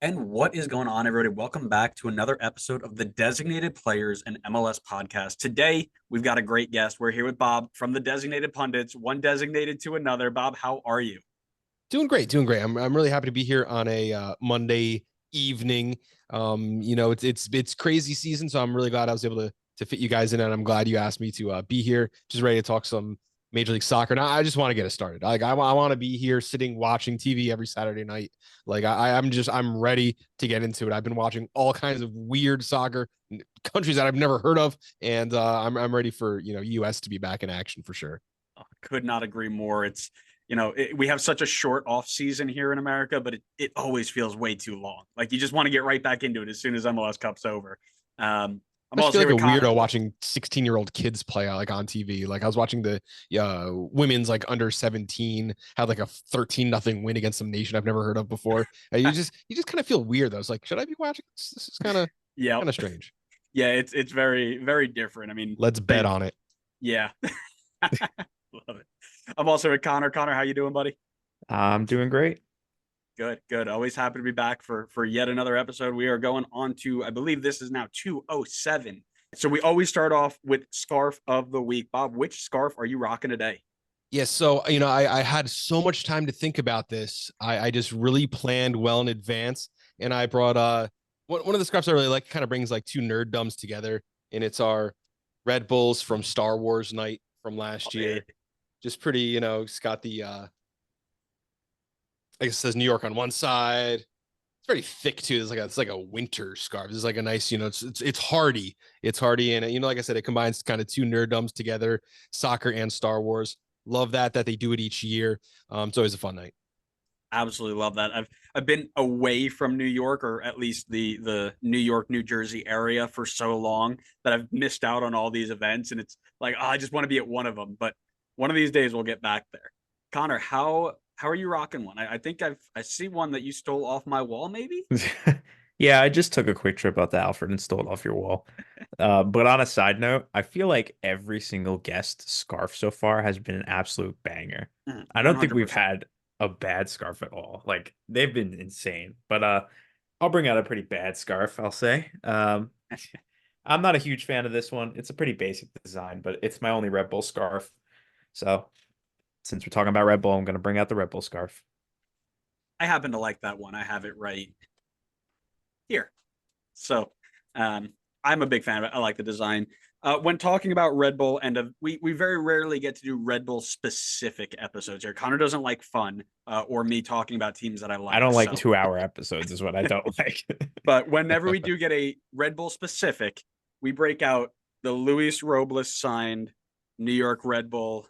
And what is going on, everybody? Welcome back to another episode of the Designated Players and MLS Podcast. Today, we've got a great guest. We're here with Bob from the Designated Pundits, one designated to another. Bob, how are you? Doing great, doing great. I'm really happy to be here on a Monday evening. It's crazy season, so I'm really glad I was able to fit you guys in, and I'm glad you asked me to be here. Just ready to talk some Major League Soccer. Now, I just want to get it started. I want to be here, sitting watching TV every Saturday night. I'm ready to get into it. I've been watching all kinds of weird soccer countries that I've never heard of, and I'm ready for US to be back in action for sure. Could not agree more. We have such a short off season here in America, but it always feels way too long. Like you just want to get right back into it as soon as MLS Cup's over. I just feel like a weirdo watching 16-year-old kids play like on TV. Like I was watching the women's like under 17 had like a 13-0 win against some nation I've never heard of before. You just kind of feel weird though. It's like, should I be watching this? This is kind of strange. Yeah, it's very, very different. I mean, let's bet on it. Yeah. Love it. I'm also with Connor. Connor, how you doing, buddy? I'm doing great. Good. Always happy to be back for yet another episode. We are going on to, I believe this is now 207. So we always start off with scarf of the week. Bob, which scarf are you rocking today? Yeah, so I had so much time to think about this. I just really planned well in advance, and I brought one of the scarves I really like. Kind of brings like two nerddoms together, and it's our Red Bulls from Star Wars night from last year. Just pretty, it's got the I guess it says New York on one side. It's very thick too. It's like a winter scarf. It's like a nice, it's hardy. It's hardy, and like I said, it combines kind of two nerddoms together, soccer and Star Wars. Love that they do it each year. It's always a fun night. Absolutely love that. I've been away from New York, or at least the New York, New Jersey area for so long that I've missed out on all these events, and it's like, I just want to be at one of them. But one of these days we'll get back there. Connor, how are you rocking one? I think I see one that you stole off my wall, maybe. Yeah, I just took a quick trip out to Alfred and stole it off your wall. But on a side note, I feel like every single guest scarf so far has been an absolute banger. I don't think we've had a bad scarf at all. Like they've been insane. But I'll bring out a pretty bad scarf, I'll say. I'm not a huge fan of this one. It's a pretty basic design, but it's my only Red Bull scarf. So since we're talking about Red Bull, I'm going to bring out the Red Bull scarf. I happen to like that one. I have it right here. So I'm a big fan of it. I like the design. When talking about Red Bull, and we very rarely get to do Red Bull specific episodes here. Connor doesn't like fun or me talking about teams that I like. I don't like 2-hour episodes is what I don't like. But whenever we do get a Red Bull specific, we break out the Luis Robles signed New York Red Bull.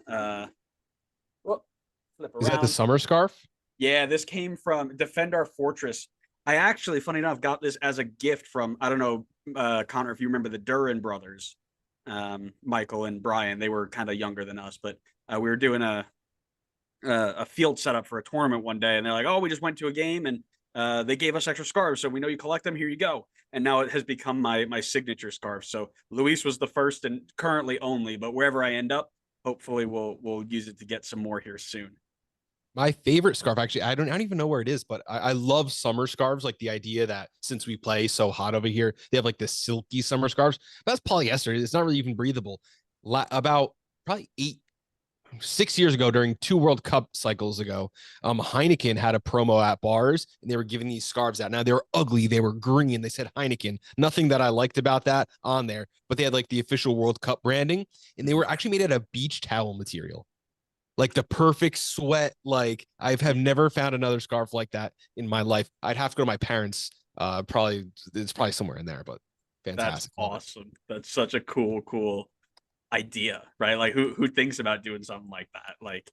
Is that the summer scarf? Yeah, this came from Defend Our Fortress. I actually, funny enough, got this as a gift from, I don't know, Connor, if you remember the Duran brothers, Michael and Brian. They were kind of younger than us, but we were doing a field setup for a tournament one day, and they're like, "Oh, we just went to a game, and they gave us extra scarves, so we know you collect them. Here you go." And now it has become my signature scarf. So Luis was the first and currently only, but wherever I end up, hopefully we'll use it to get some more here soon. My favorite scarf, actually, I don't even know where it is, but I love summer scarves. Like the idea that since we play so hot over here, they have like this silky summer scarves. That's polyester. It's not really even breathable. About probably 6 years ago, during 2 World Cup cycles ago, Heineken had a promo at bars, and they were giving these scarves out. Now they were ugly, they were green, they said Heineken. Nothing that I liked about that on there, but they had like the official World Cup branding, and they were actually made out of beach towel material. Like the perfect sweat. Like I have never found another scarf like that in my life. I'd have to go to my parents. It's probably somewhere in there, but fantastic. That's awesome. That's such a cool idea, right? Like who thinks about doing something like that? Like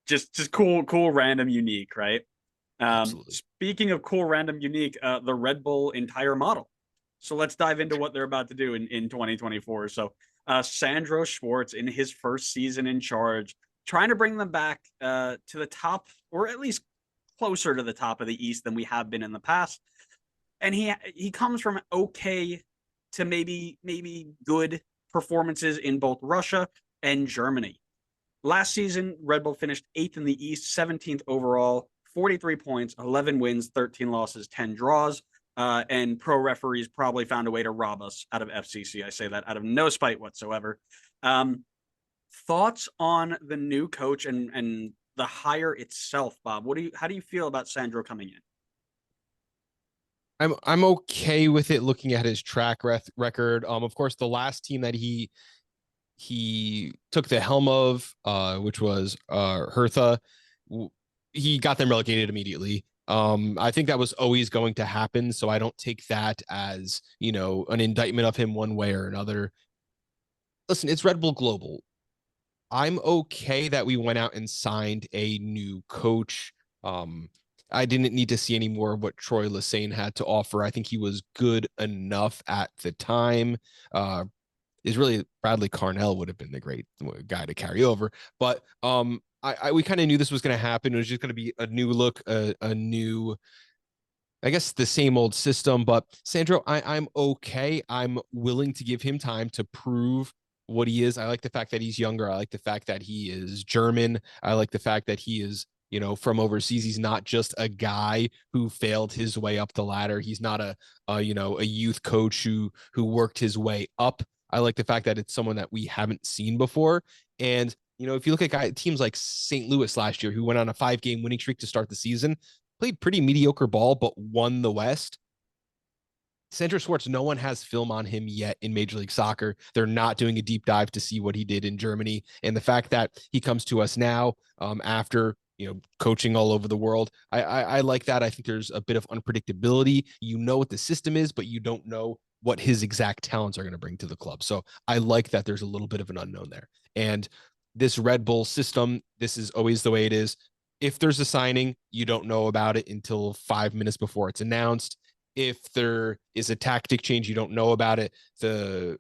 just cool, random, unique, right? Speaking of cool, random, unique, the Red Bull entire model. So let's dive into what they're about to do in 2024. So Sandro Schwarz, in his first season in charge, trying to bring them back to the top, or at least closer to the top of the East than we have been in the past. And he comes from okay to maybe good performances in both Russia and Germany. Last season, Red Bull finished 8th in the East, 17th overall, 43 points, 11 wins, 13 losses, 10 draws. And pro referees probably found a way to rob us out of FCC. I say that out of no spite whatsoever. Thoughts on the new coach and the hire itself, Bob? How do you feel about Sandro coming in? I'm okay with it looking at his track record. Of course, the last team that he took the helm of, which was Hertha, he got them relegated immediately. I think that was always going to happen, so I don't take that as, an indictment of him one way or another. Listen, it's Red Bull Global. I'm okay that we went out and signed a new coach. I didn't need to see any more of what Troy Lesesne had to offer. I think he was good enough at the time. Is really Bradley Carnell would have been the great guy to carry over. But we kind of knew this was going to happen. It was just going to be a new look, a new, I guess, the same old system. But Sandro, I'm okay. I'm willing to give him time to prove what he is. I like the fact that he's younger. I like the fact that he is German. I like the fact that he is, from overseas. He's not just a guy who failed his way up the ladder. He's not a youth coach who worked his way up. I like the fact that it's someone that we haven't seen before. And, if you look at teams like St. Louis last year, who went on a 5-game winning streak to start the season, played pretty mediocre ball, but won the West. Sandro Schwarz, no one has film on him yet in Major League Soccer. They're not doing a deep dive to see what he did in Germany. And the fact that he comes to us now after, coaching all over the world, I like that. I think there's a bit of unpredictability. You know what the system is, but you don't know what his exact talents are going to bring to the club. So I like that there's a little bit of an unknown there. And this Red Bull system, this is always the way it is. If there's a signing, you don't know about it until 5 minutes before it's announced. If there is a tactic change, you don't know about it. The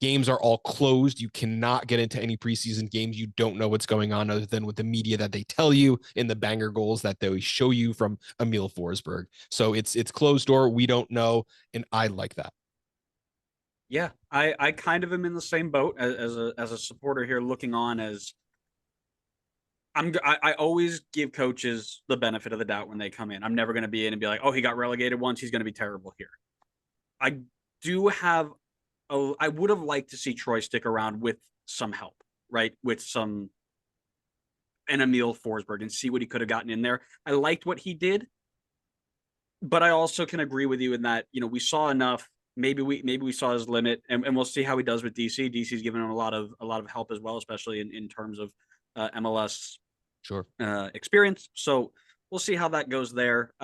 games are all closed. You cannot get into any preseason games. You don't know what's going on other than with the media that they tell you in the banger goals that they show you from Emil Forsberg. So it's closed door. We don't know. And I like that. Yeah, I kind of am in the same boat as a supporter here, looking on as I always give coaches the benefit of the doubt when they come in. I'm never going to be in and be like, oh, he got relegated once, he's going to be terrible here. I do have I would have liked to see Troy stick around with some help, right? With an Emil Forsberg and see what he could have gotten in there. I liked what he did, but I also can agree with you in that, we saw enough. Maybe we saw his limit, and we'll see how he does with DC. DC's given him a lot of help as well, especially in terms of MLS experience. So we'll see how that goes there.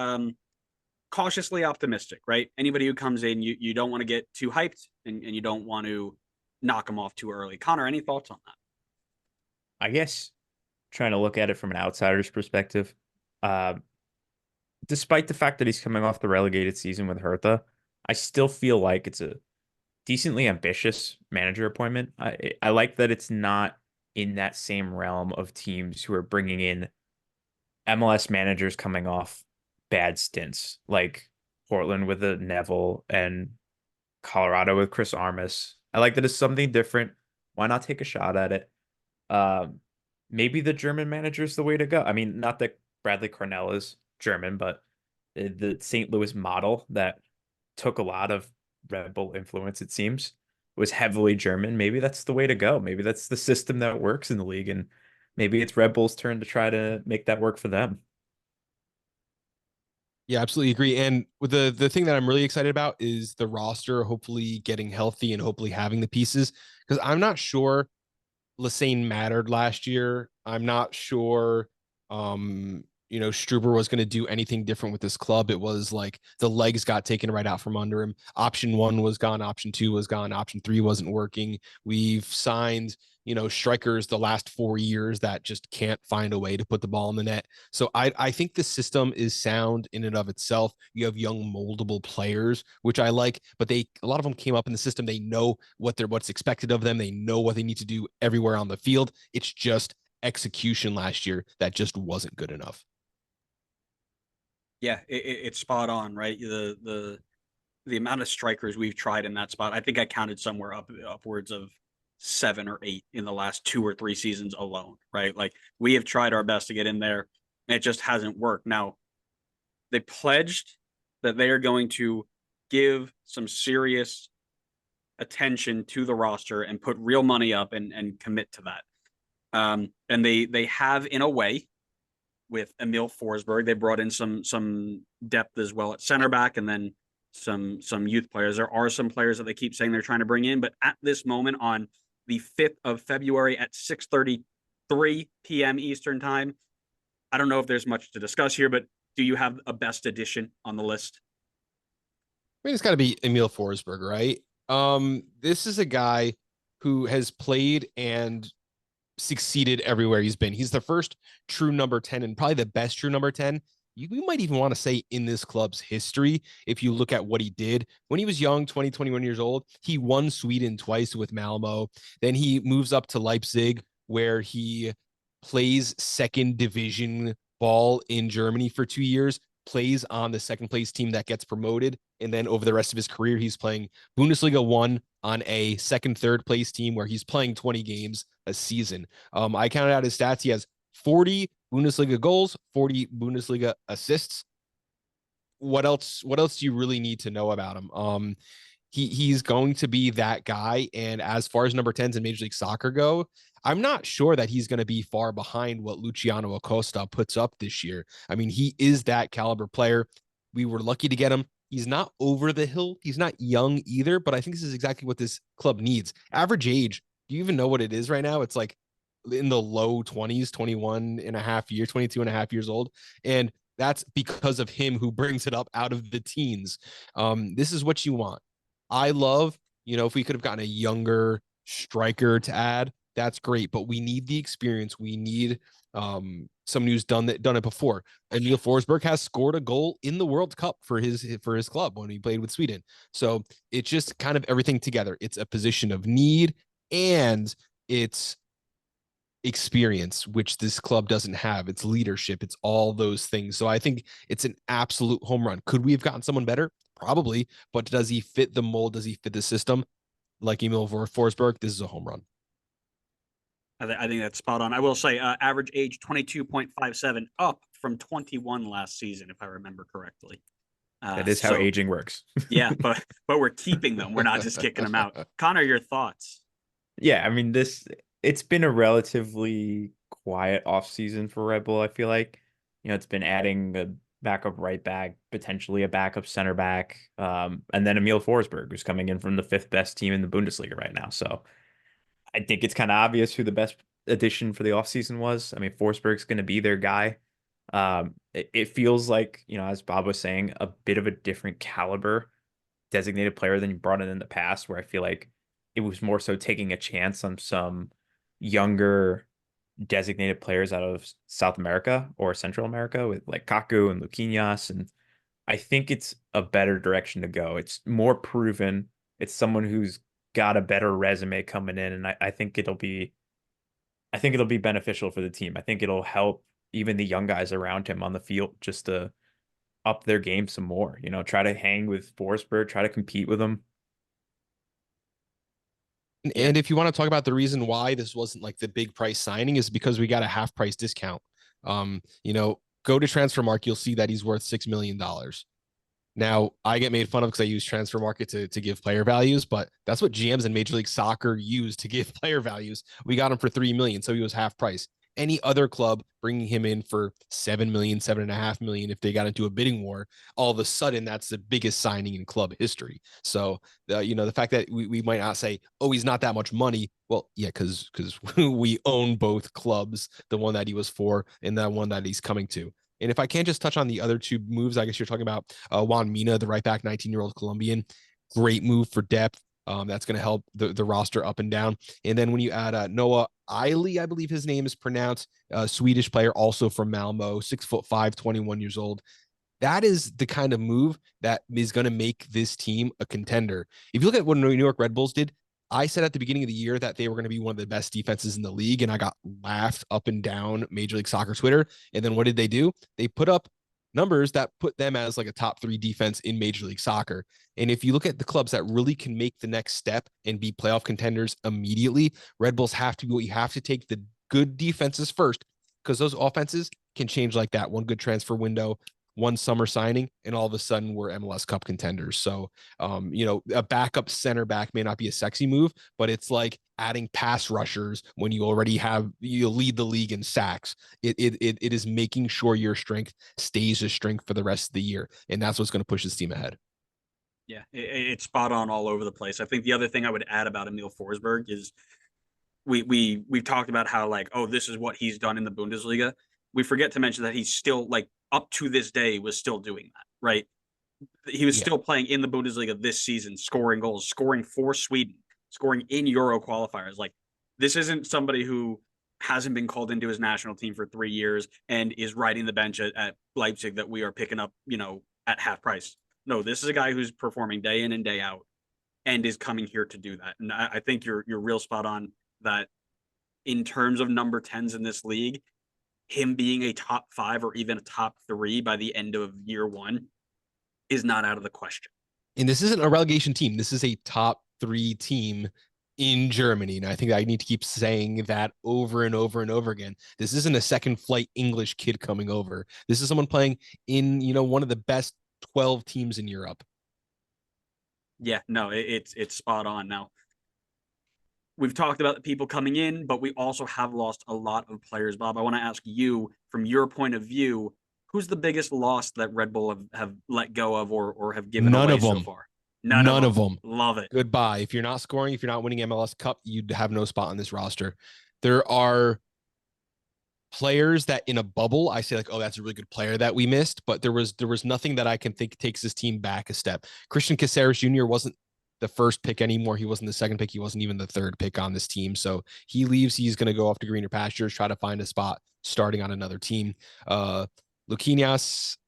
Cautiously optimistic, right? Anybody who comes in, you don't want to get too hyped, and you don't want to knock them off too early. Connor, any thoughts on that? I guess trying to look at it from an outsider's perspective, despite the fact that he's coming off the relegated season with Hertha, I still feel like it's a decently ambitious manager appointment. I like that it's not in that same realm of teams who are bringing in MLS managers coming off bad stints, like Portland with a Neville and Colorado with Chris Armas. I like that it's something different. Why not take a shot at it? Maybe the German manager is the way to go. I mean, not that Bradley Carnell is German, but the St. Louis model that took a lot of Red Bull influence, it seems, was heavily German. Maybe that's the way to go. Maybe that's the system that works in the league, and maybe it's Red Bull's turn to try to make that work for them. Yeah, absolutely agree. And with the thing that I'm really excited about is the roster hopefully getting healthy and hopefully having the pieces, because I'm not sure Lesesne mattered last year. I'm not sure Struber was going to do anything different with this club. It was like the legs got taken right out from under him. Option 1 was gone. Option 2 was gone. Option 3 wasn't working. We've signed, strikers the last 4 years that just can't find a way to put the ball in the net. So I think the system is sound in and of itself. You have young moldable players, which I like, but a lot of them came up in the system. They know what's expected of them. They know what they need to do everywhere on the field. It's just execution last year that just wasn't good enough. Yeah, it's spot on, right? The amount of strikers we've tried in that spot, I think I counted somewhere upwards of 7 or 8 in the last 2 or 3 seasons alone, right? Like, we have tried our best to get in there. It just hasn't worked. Now, they pledged that they are going to give some serious attention to the roster and put real money up and commit to that. And they have, in a way, with Emil Forsberg. They brought in some depth as well at center back, and then some youth players. There are some players that they keep saying they're trying to bring in, but at this moment, on the 5th of February at 6:33 p.m. Eastern time, I don't know if there's much to discuss here, but do you have a best addition on the list? I mean, it's got to be Emil Forsberg, right? This is a guy who has played and succeeded everywhere he's been. He's the first true number 10 and probably the best true number 10. You might even want to say in this club's history, if you look at what he did when he was young, 20, 21 years old. He won Sweden twice with Malmo. Then he moves up to Leipzig, where he plays second division ball in Germany for 2 years, plays on the second place team that gets promoted. And then over the rest of his career, he's playing Bundesliga 1 on a third place team where he's playing 20 games a season. I counted out his stats. He has 40 Bundesliga goals, 40 Bundesliga assists. What else do you really need to know about him? He's going to be that guy. And as far as number 10s in Major League Soccer go, I'm not sure that he's going to be far behind what Luciano Acosta puts up this year. I mean, he is that caliber player. We were lucky to get him. He's not over the hill. He's not young either, but I think this is exactly what this club needs. Average age, do you even know what it is right now? It's like in the low 20s, 21 and a half years, 22 and a half years old. And that's because of him who brings it up out of the teens. This is what you want. I love, if we could have gotten a younger striker to add, that's great, but we need the experience. We need somebody who's done it before. Emil Forsberg has scored a goal in the World Cup for his club when he played with Sweden. So it's just kind of everything together. It's a position of need and it's experience, which this club doesn't have. It's leadership. It's all those things. So I think it's an absolute home run. Could we have gotten someone better? Probably, but does he fit the mold? Does he fit the system? Like Emil Forsberg, this is a home run. I think that's spot on. I will say average age 22.57, up from 21 last season, if I remember correctly. That is how aging works. Yeah, but we're keeping them. We're not just kicking them out. Connor, your thoughts? Yeah, I mean, it's been a relatively quiet offseason for Red Bull, I feel like. It's been adding a backup right back, potentially a backup center back, and then Emil Forsberg, who's coming in from the 5th best team in the Bundesliga right now. So I think it's kind of obvious who the best addition for the offseason was. I mean, Forsberg's going to be their guy. It feels like, as Bob was saying, a bit of a different caliber designated player than you brought in the past, where I feel like it was more so taking a chance on some younger designated players out of South America or Central America with like Kaku and Luquinhas. And I think it's a better direction to go. It's more proven. It's someone who's got a better resume coming in. And I think it'll be beneficial for the team. I think it'll help even the young guys around him on the field just to up their game some more, try to hang with Forsberg, try to compete with him. And if you want to talk about the reason why this wasn't like the big price signing, is because we got a half price discount. Go to Transfermarkt, you'll see that he's worth $6 million. Now, I get made fun of because I use Transfermarkt to give player values, but that's what GMs in Major League Soccer use to give player values. We got him for $3 million, so he was half price. Any other club bringing him in for $7 million, $7.5 million, if they got into a bidding war, all of a sudden that's the biggest signing in club history. So, the fact that we might not say, oh, he's not that much money. Well, yeah, because we own both clubs, the one that he was for and that one that he's coming to. And if I can't just touch on the other two moves, I guess you're talking about Juan Mina, the right back, 19-year-old Colombian. Great move for depth. That's going to help the roster up and down. And then when you add Noah Eiley, I believe his name is pronounced, Swedish player, also from Malmo, 6'5", 21 years old. That is the kind of move that is going to make this team a contender. If you look at what New York Red Bulls did, I said at the beginning of the year that they were going to be one of the best defenses in the league, and I got laughed up and down Major League Soccer Twitter. And then what did they do? They put up numbers that put them as like a top 3 defense in Major League Soccer. And if you look at the clubs that really can make the next step and be playoff contenders immediately, Red Bulls have to take the good defenses first, because those offenses can change like that. One good transfer window, one summer signing, and all of a sudden we're MLS Cup contenders. So, a backup center back may not be a sexy move, but it's like adding pass rushers when you already you lead the league in sacks. It is making sure your strength stays a strength for the rest of the year, and that's what's going to push this team ahead. Yeah, it's spot on all over the place. I think the other thing I would add about Emil Forsberg is we've talked about how like, oh, this is what he's done in the Bundesliga. We forget to mention that he's still like up to this day was still doing that, right? He was still playing in the Bundesliga this season, scoring goals, scoring for Sweden, scoring in Euro qualifiers. Like, this isn't somebody who hasn't been called into his national team for 3 years and is riding the bench at Leipzig that we are picking up, at half price. No, this is a guy who's performing day in and day out and is coming here to do that. And I think you're real spot on that in terms of number 10s in this league, him being a top 5 or even a top 3 by the end of year 1 is not out of the question. And this isn't a relegation team. This is a top 3 team in Germany. And I think I need to keep saying that over and over and over again. This isn't a second flight English kid coming over. This is someone playing in, one of the best 12 teams in Europe. Yeah, no, it's spot on. Now, we've talked about the people coming in, but we also have lost a lot of players. Bob, I want to ask you, from your point of view, who's the biggest loss that Red Bull have let go of or have given None away of them. so far? None of them. Love it. Goodbye. If you're not scoring, if you're not winning MLS Cup, you'd have no spot on this roster. There are players that in a bubble, I say like, oh, that's a really good player that we missed, but there was nothing that I can think takes this team back a step. Christian Caceres Jr. wasn't the first pick anymore. He wasn't the second pick. He wasn't even the third pick on this team. So he leaves. He's going to go off to greener pastures, try to find a spot starting on another team. Luquinhas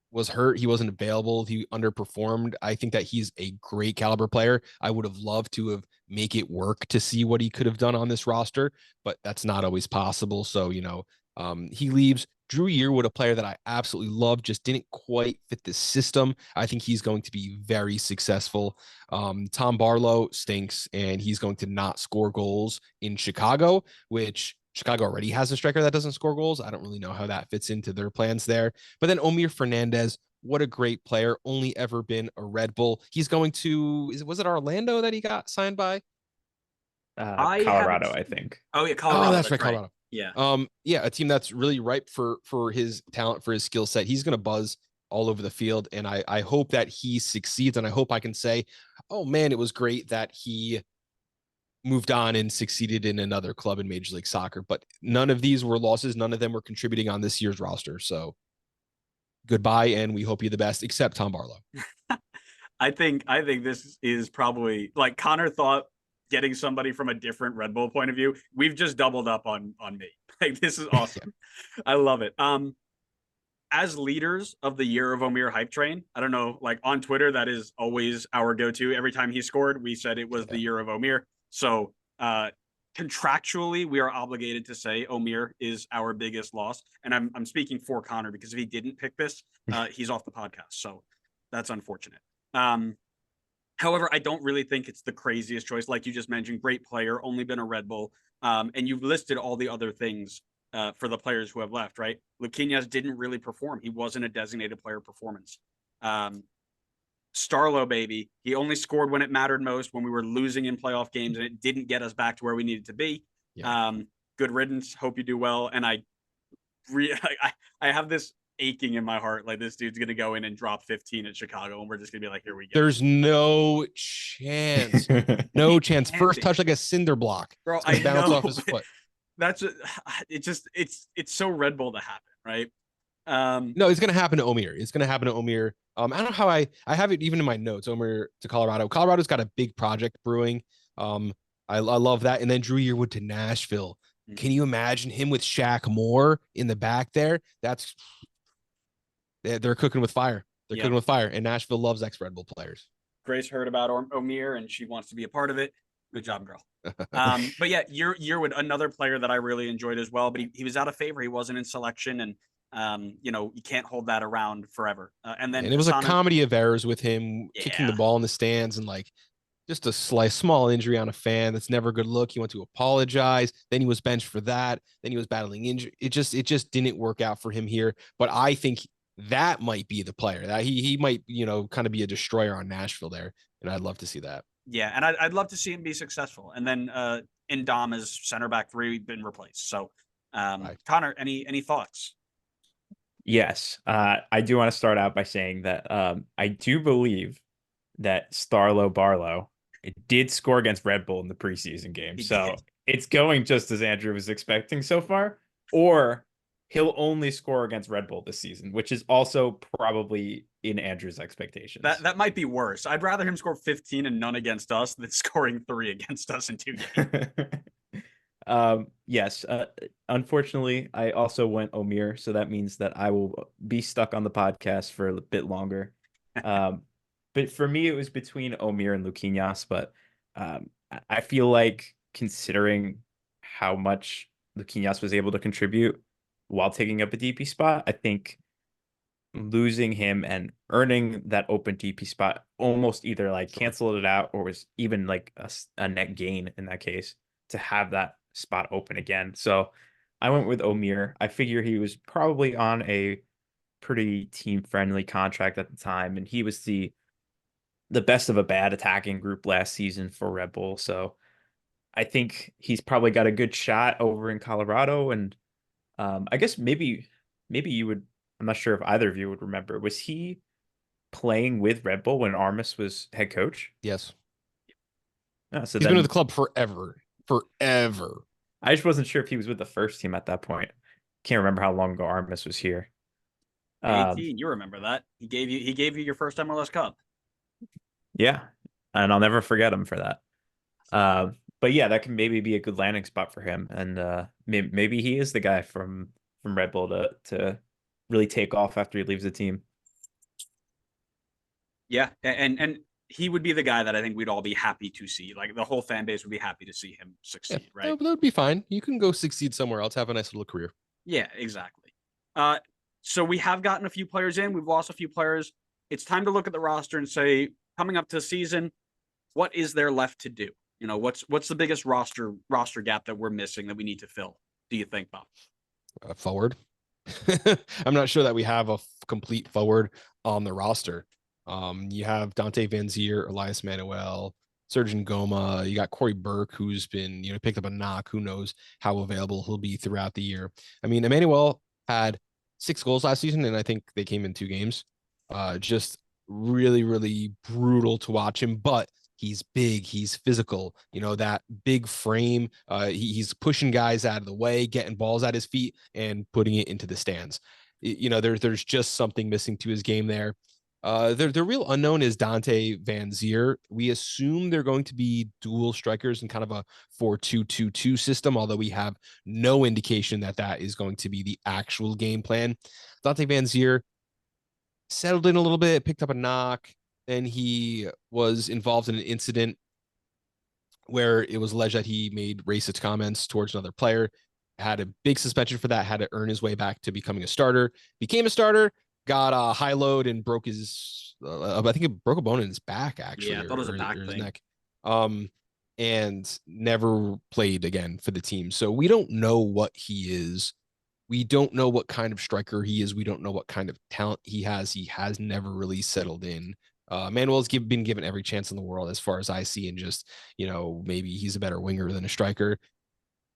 was hurt. He wasn't available. He underperformed. I think that he's a great caliber player. I would have loved to have make it work to see what he could have done on this roster, but that's not always possible. So, he leaves. Drew Yearwood, a player that I absolutely love, just didn't quite fit the system. I think he's going to be very successful. Tom Barlow stinks, and he's going to not score goals in Chicago, which Chicago already has a striker that doesn't score goals. I don't really know how that fits into their plans there. But then Omir Fernandez, what a great player, only ever been a Red Bull. He's going to, was it Orlando that he got signed by? Colorado, I think. Oh, yeah, Colorado. Oh, that's right, Colorado. Yeah. A team that's really ripe for his talent, for his skill set. He's going to buzz all over the field, and I hope that he succeeds, and I hope I can say, oh man, it was great that he moved on and succeeded in another club in Major League Soccer. But none of these were losses. None of them were contributing on this year's roster. So goodbye, and we hope you the best, except Tom Barlow. I think this is probably, like Connor thought, getting somebody from a different Red Bull point of view. We've just doubled up on me. Like, this is awesome. I love it. As leaders of the Year of Omir hype train, I don't know, like on Twitter, that is always our go-to. Every time he scored, we said it was the Year of Omir. So contractually, we are obligated to say Omir is our biggest loss. And I'm speaking for Connor, because if he didn't pick this, he's off the podcast. So that's unfortunate. However, I don't really think it's the craziest choice. Like you just mentioned, great player, only been a Red Bull. And you've listed all the other things for the players who have left, right? Luquinhas didn't really perform. He wasn't a designated player performance. Starlow, baby, he only scored when it mattered most, when we were losing in playoff games, and it didn't get us back to where we needed to be. Yeah. Good riddance. Hope you do well. And I have this aching in my heart, like this dude's gonna go in and drop 15 at Chicago, and we're just gonna be like, here we go. There's no chance. No chance. First touch like a cinder block. Bro, I bounce know. Off his foot. It's so Red Bull to happen, right? No, it's gonna happen to Omir. It's gonna happen to Omir. I don't know how I have it even in my notes. Omir to Colorado. Colorado's got a big project brewing. I love that. And then Drew Yearwood to Nashville. Can you imagine him with Shaq Moore in the back there? They're cooking with fire. They're cooking with fire. And Nashville loves ex-Red Bull players. Grace heard about Omir, and she wants to be a part of it. Good job, girl. But yeah, Yearwood, another player that I really enjoyed as well, but he was out of favor. He wasn't in selection, and you can't hold that around forever. And it was a comedy of errors with him kicking the ball in the stands, and like just a small injury on a fan. That's never a good look. He went to apologize. Then he was benched for that. Then he was battling injury. It just didn't work out for him here. But I think that might be the player that he might, kind of be a destroyer on Nashville there. And I'd love to see that. Yeah. And I'd love to see him be successful. And then Indom as center back 3 been replaced. So Right. Connor, any thoughts? Yes. I do want to start out by saying that I do believe that Starlo Barlow did score against Red Bull in the preseason game. So it's going just as Andrew was expecting so far, or he'll only score against Red Bull this season, which is also probably in Andrew's expectations. That might be worse. I'd rather him score 15 and none against us than scoring 3 against us in 2 games. Yes. Unfortunately, I also went Omir, so that means that I will be stuck on the podcast for a bit longer. But for me, it was between Omir and Luquinhas, but I feel like considering how much Luquinhas was able to contribute while taking up a DP spot, I think losing him and earning that open DP spot almost either like canceled it out or was even like a net gain in that case to have that spot open again. So I went with Omir. I figure he was probably on a pretty team-friendly contract at the time, and he was the best of a bad attacking group last season for Red Bull. So I think he's probably got a good shot over in Colorado. And I guess maybe you would, I'm not sure if either of you would remember, was he playing with Red Bull when Armas was head coach? Yes. So he's been with the club forever. I just wasn't sure if he was with the first team at that point. Can't remember how long ago Armas was here. 18, you remember that. He gave you your first MLS Cup. Yeah, and I'll never forget him for that. But yeah, that can maybe be a good landing spot for him, and maybe he is the guy from Red Bull to really take off after he leaves the team. Yeah, and he would be the guy that I think we'd all be happy to see. Like the whole fan base would be happy to see him succeed, right? That would be fine. You can go succeed somewhere else, have a nice little career. Yeah, exactly. So we have gotten a few players in. We've lost a few players. It's time to look at the roster and say, coming up to the season, what is there left to do? What's the biggest roster gap that we're missing that we need to fill? Do you think, Bob? Forward. I'm not sure that we have a complete forward on the roster. You have Dante Van Zier, Elias Manuel, Surgeon Goma. You got Corey Burke, who's been, picked up a knock. Who knows how available he'll be throughout the year. I mean, Emmanuel had 6 goals last season, and I think they came in 2 games. Just really, really brutal to watch him, but he's big, he's physical, that big frame. He's pushing guys out of the way, getting balls at his feet and putting it into the stands. There's just something missing to his game there. The real unknown is Dante Van Zier. We assume they're going to be dual strikers in kind of a 4-2-2-2 system, although we have no indication that is going to be the actual game plan. Dante Van Zier settled in a little bit, picked up a knock. Then he was involved in an incident where it was alleged that he made racist comments towards another player, had a big suspension for that, had to earn his way back to becoming a starter, became a starter, got a high load and broke his, I think it broke a bone in his back, actually. Yeah, I thought it was a back his thing. neck. And never played again for the team. So we don't know what he is. We don't know what kind of striker he is. We don't know what kind of talent he has. He has never really settled in. Manuel's been given every chance in the world as far as I see, and just, maybe he's a better winger than a striker.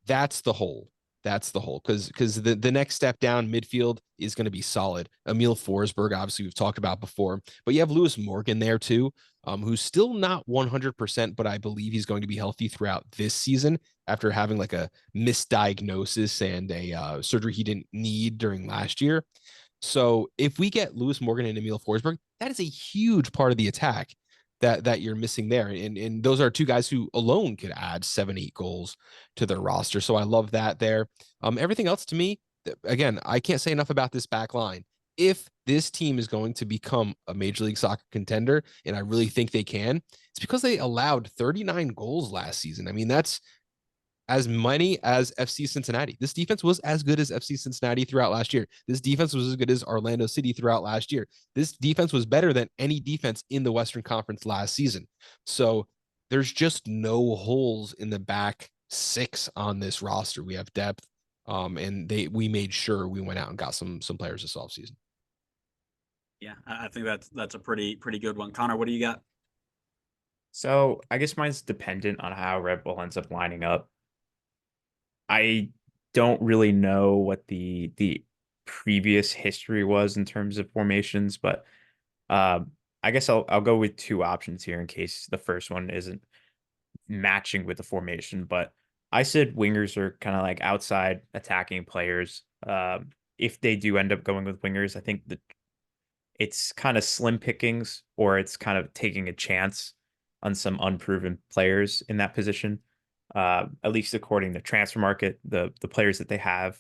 That's the hole. Because the next step down midfield is going to be solid. Emil Forsberg, obviously we've talked about before, but you have Lewis Morgan there too, who's still not 100%, but I believe he's going to be healthy throughout this season after having like a misdiagnosis and a surgery he didn't need during last year. So if we get Lewis Morgan and Emil Forsberg, that is a huge part of the attack that you're missing there. And those are 2 guys who alone could add 7-8 goals to their roster. So I love that there. Everything else to me, again, I can't say enough about this back line. If this team is going to become a Major League Soccer contender, and I really think they can, it's because they allowed 39 goals last season. I mean, that's as many as FC Cincinnati. This defense was as good as FC Cincinnati throughout last year. This defense was as good as Orlando City throughout last year. This defense was better than any defense in the Western Conference last season. So there's just no holes in the back six on this roster. We have depth, and we made sure we went out and got some players this offseason. Yeah, I think that's a pretty good one. Connor, what do you got? So I guess mine's dependent on how Red Bull ends up lining up. I don't really know what the previous history was in terms of formations, but I guess I'll go with two options here in case the first one isn't matching with the formation. But I said wingers are kind of like outside attacking players. If they do end up going with wingers, I think that it's kind of slim pickings, or it's kind of taking a chance on some unproven players in that position. At least according to transfer market, the players that they have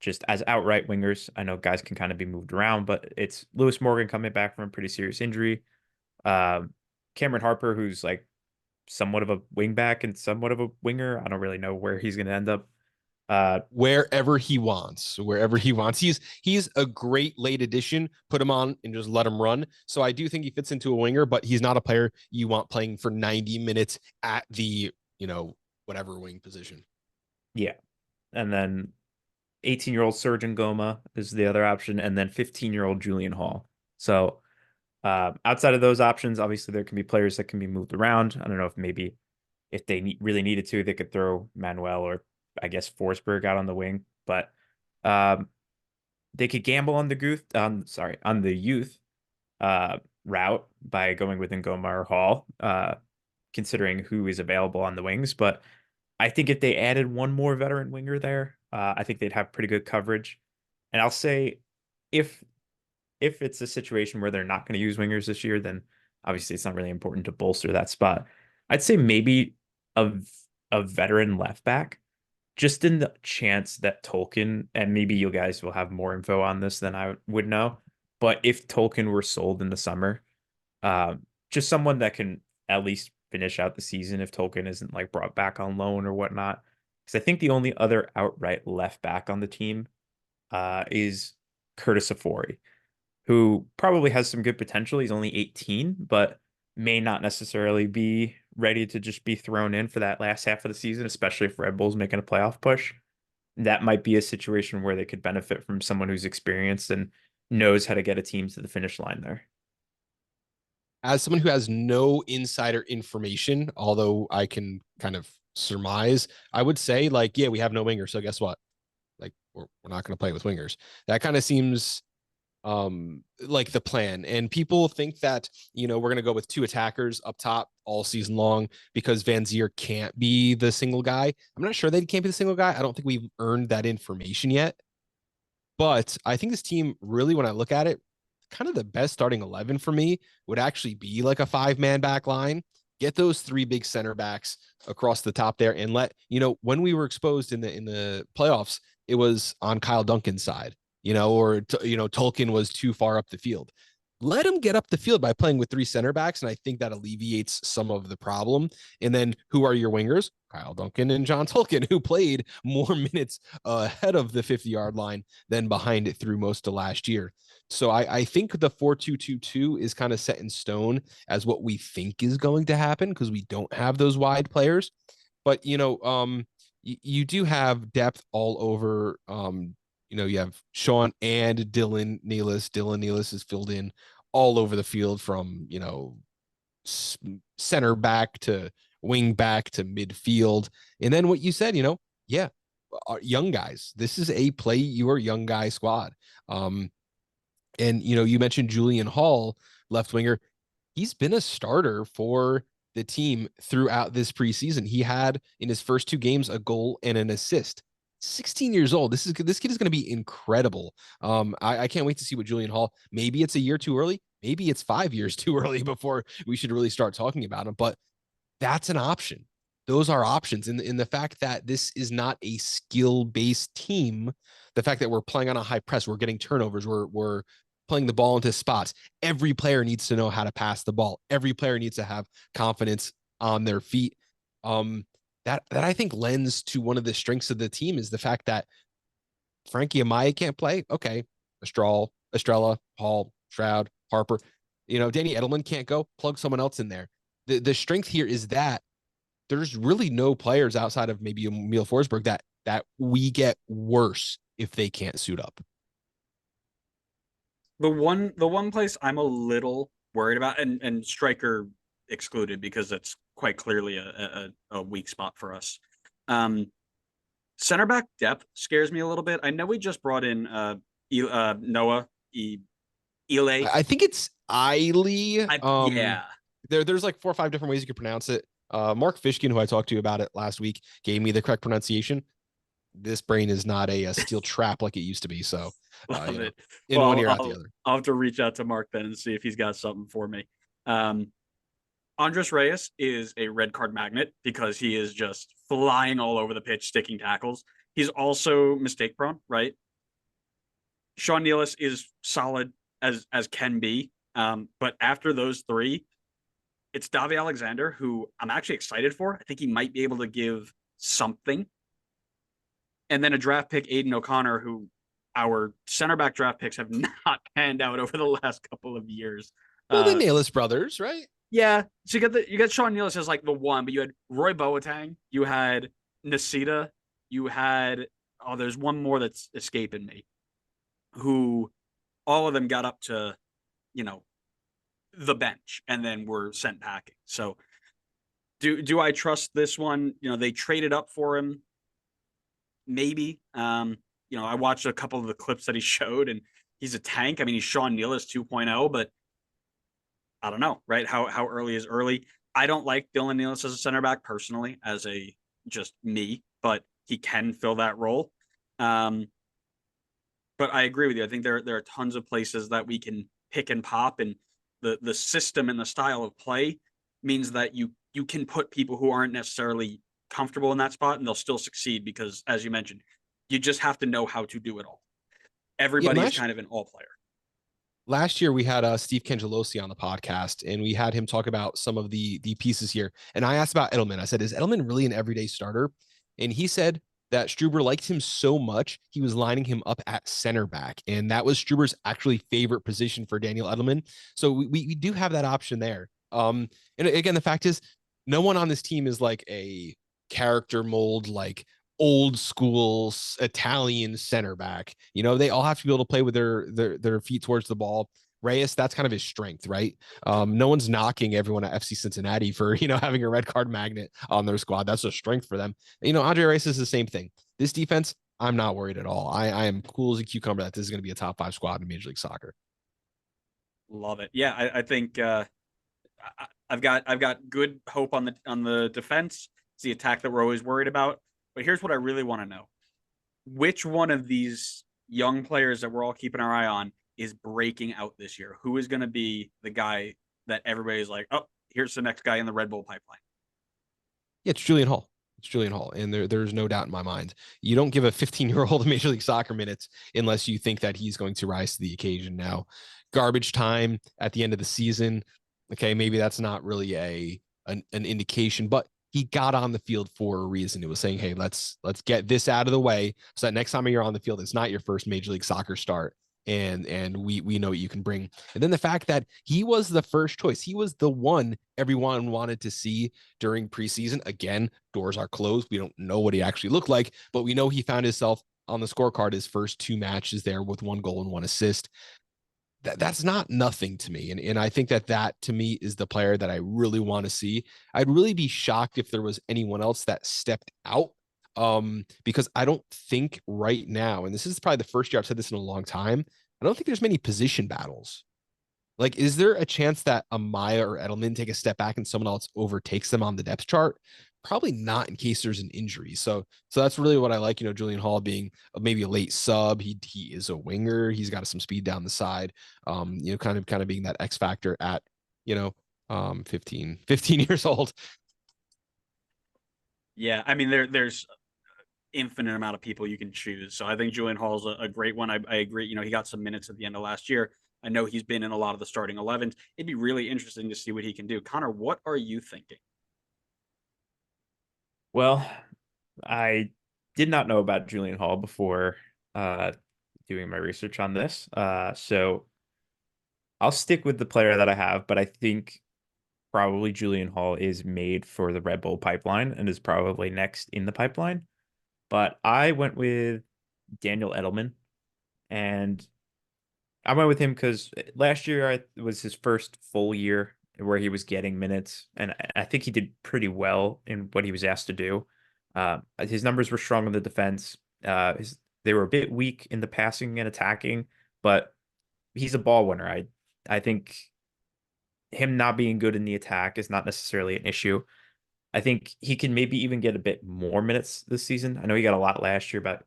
just as outright wingers. I know guys can kind of be moved around, but it's Lewis Morgan coming back from a pretty serious injury. Cameron Harper, who's like somewhat of a wing back and somewhat of a winger. I don't really know where he's going to end up. Wherever he wants. He's a great late addition. Put him on and just let him run. So I do think he fits into a winger, but he's not a player you want playing for 90 minutes at the, whatever wing position. Yeah. And then 18-year-old Surgeon Goma is the other option, and then 15-year-old Julian Hall. So outside of those options, obviously there can be players that can be moved around. I don't know if they really needed to, they could throw Manuel or I guess Forsberg out on the wing, but they could gamble on the youth route by going with Ngoma or Hall, considering who is available on the wings. But I think if they added one more veteran winger there, I think they'd have pretty good coverage. And I'll say if it's a situation where they're not going to use wingers this year, then obviously it's not really important to bolster that spot. I'd say maybe a veteran left back, just in the chance that Tolkien, and maybe you guys will have more info on this than I would know, but if Tolkien were sold in the summer, just someone that can at least finish out the season if Tolkien isn't like brought back on loan or whatnot. Because I think the only other outright left back on the team is Curtis Afori, who probably has some good potential. He's only 18, but may not necessarily be ready to just be thrown in for that last half of the season, especially if Red Bull's making a playoff push. That might be a situation where they could benefit from someone who's experienced and knows how to get a team to the finish line there. As someone who has no insider information, although I can kind of surmise, I would say we have no wingers. So guess what? We're not going to play with wingers. That kind of seems like the plan. And people think that, we're going to go with two attackers up top all season long because Van Zier can't be the single guy. I'm not sure that he can't be the single guy. I don't think we've earned that information yet. But I think this team really, when I look at it, kind of the best starting 11 for me would actually be like a 5-man back line. Get those 3 big center backs across the top there and when we were exposed in the playoffs, it was on Kyle Duncan's side, Tolkien was too far up the field. Let him get up the field by playing with 3 center backs, and I think that alleviates some of the problem. And then who are your wingers? Kyle Duncan and John Tolkien, who played more minutes ahead of the 50-yard line than behind it through most of last year. So I think the 4-2-2-2 is kind of set in stone as what we think is going to happen because we don't have those wide players. But, you do have depth all over. You have Sean and Dylan Nealis. Dylan Nealis is filled in all over the field from, center back to wing back to midfield. And then what you said, young guys. This is a play your young guy squad. And, you mentioned Julian Hall, left winger. He's been a starter for the team throughout this preseason. He had in his first 2 games a goal and an assist. 16 years old. This kid is going to be incredible. I can't wait to see what Julian Hall. Maybe it's a year too early. Maybe it's 5 years too early before we should really start talking about him. But that's an option. Those are options. In the fact that this is not a skill-based team, the fact that we're playing on a high press, we're getting turnovers, we're playing the ball into spots. Every player needs to know how to pass the ball. Every player needs to have confidence on their feet. That I think lends to one of the strengths of the team is the fact that Frankie Amaya can't play. Okay. Estrella, Hall, Stroud, Harper. Danny Edelman can't go. Plug someone else in there. the strength here is that there's really no players outside of maybe Emil Forsberg that we get worse if they can't suit up. The one place I'm a little worried about, and striker excluded because that's quite clearly a weak spot for us. Center back depth scares me a little bit. I know we just brought in Noah Ile. I think it's Iley. Yeah. There's like 4 or 5 different ways you could pronounce it. Mark Fishkin, who I talked to about it last week, gave me the correct pronunciation. This brain is not a steel trap like it used to be. So Love it. In one ear, out the other. I'll have to reach out to Mark then and see if he's got something for me. Andres Reyes is a red card magnet because he is just flying all over the pitch, sticking tackles. He's also mistake prone, right? Sean Nealis is solid as can be. But after those three, it's Davy Alexander, who I'm actually excited for. I think he might be able to give something. And then a draft pick, Aiden O'Connor, who our center back draft picks have not panned out over the last couple of years. Well, the Nealis brothers, right? Yeah. So you got Sean Nealis as like the one, but you had Roy Boateng, you had Nasita, you had there's one more that's escaping me, who all of them got up to, the bench and then were sent packing. So do I trust this one? They traded up for him. Maybe. I watched a couple of the clips that he showed and he's a tank. I mean, he's Sean Nealis 2.0, but I don't know, right? How early is early? I don't like Dylan Nealis as a center back personally, as a just me, but he can fill that role. But I agree with you. I think there are tons of places that we can pick and pop, and the system and the style of play means that you can put people who aren't necessarily comfortable in that spot and they'll still succeed because, as you mentioned, you just have to know how to do it all. Everybody's kind of an all player. Last year we had Steve Cangelosi on the podcast and we had him talk about some of the pieces here. And I asked about Edelman. I said, is Edelman really an everyday starter? And he said that Struber liked him so much, he was lining him up at center back. And that was Struber's actually favorite position for Daniel Edelman. So we do have that option there. And again, the fact is no one on this team is like a character mold, like old school Italian center back. They all have to be able to play with their feet towards the ball. Reyes, that's kind of his strength, right? No one's knocking everyone at FC Cincinnati for, having a red card magnet on their squad. That's a strength for them. Andre Reyes is the same thing. This defense, I'm not worried at all. I am cool as a cucumber that this is going to be a top 5 squad in Major League Soccer. Love it. Yeah, I think I've got good hope on the defense. It's the attack that we're always worried about. But here's what I really want to know. Which one of these young players that we're all keeping our eye on is breaking out this year? Who is going to be the guy that everybody's like, oh, here's the next guy in the Red Bull pipeline? Yeah, it's Julian Hall. And there's no doubt in my mind. You don't give a 15-year-old Major League Soccer minutes unless you think that he's going to rise to the occasion. Now, garbage time at the end of the season, okay, maybe that's not really an indication, but he got on the field for a reason. It was saying, hey, let's get this out of the way so that next time you're on the field, it's not your first Major League Soccer start. And we know what you can bring. And then the fact that he was the first choice, he was the one everyone wanted to see during preseason. Again, doors are closed. We don't know what he actually looked like, but we know he found himself on the scorecard his first 2 matches there with 1 goal and 1 assist. That's not nothing to me. And I think that to me is the player that I really want to see. I'd really be shocked if there was anyone else that stepped out, because I don't think right now, and this is probably the first year I've said this in a long time, I don't think there's many position battles. Like, is there a chance that Amaya or Edelman take a step back and someone else overtakes them on the depth chart? Probably not, in case there's an injury. So that's really what I like. Julian Hall being maybe a late sub. He is a winger. He's got some speed down the side. Kind of being that X factor at 15 years old. Yeah, I mean there's infinite amount of people you can choose. So I think Julian Hall's a great one. I agree. He got some minutes at the end of last year. I know he's been in a lot of the starting 11s. It'd be really interesting to see what he can do. Connor, what are you thinking? Well, I did not know about Julian Hall before doing my research on this. So I'll stick with the player that I have, but I think probably Julian Hall is made for the Red Bull pipeline and is probably next in the pipeline. But I went with Daniel Edelman, and I went with him because last year it was his first full year where he was getting minutes, and I think he did pretty well in what he was asked to do. His numbers were strong in the defense. They were a bit weak in the passing and attacking, but he's a ball winner. I think him not being good in the attack is not necessarily an issue. I think he can maybe even get a bit more minutes this season. I know he got a lot last year, but